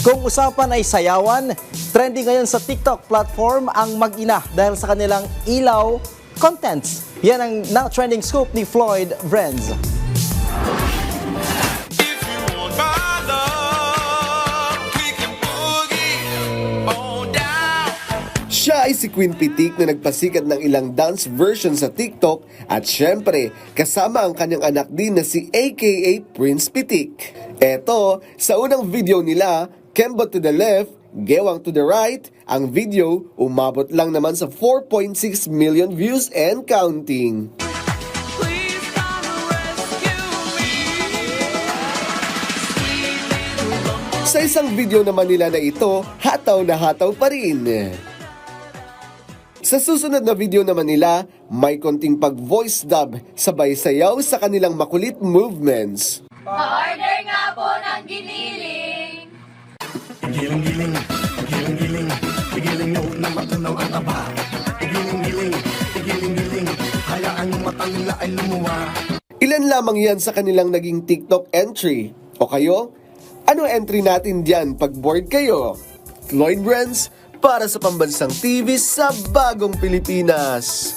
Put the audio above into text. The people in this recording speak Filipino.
Kung usapan ay sayawan, trending ngayon sa TikTok platform ang mag-ina dahil sa kanilang ilaw contents. Yan ang na-trending scoop ni Floyd Vrenz. Siya ay si Queen Pitik na nagpasikat ng ilang dance version sa TikTok at syempre kasama ang kanyang anak din na si aka Prince Pitik. Eto, sa unang video nila, Kembot to the left, Gewang to the right, ang video umabot lang naman sa 4.6 million views and counting. Sa isang video naman nila na ito, hataw na hataw pa rin. Sa susunod na video naman nila, may konting pag-voice dub sabay sayaw sa kanilang makulit movements. Pa-order nga po ng giniling. Giling-giling, giling-giling, giling nyo na matunaw ang aba. Giling-giling, giling-giling, hayaan yung mata nila ay lumuwa. Ilan lamang yan sa kanilang naging TikTok entry. O kayo? Ano entry natin dyan pag bored kayo? Floyd Vrenz para sa Pambansang TV sa Bagong Pilipinas.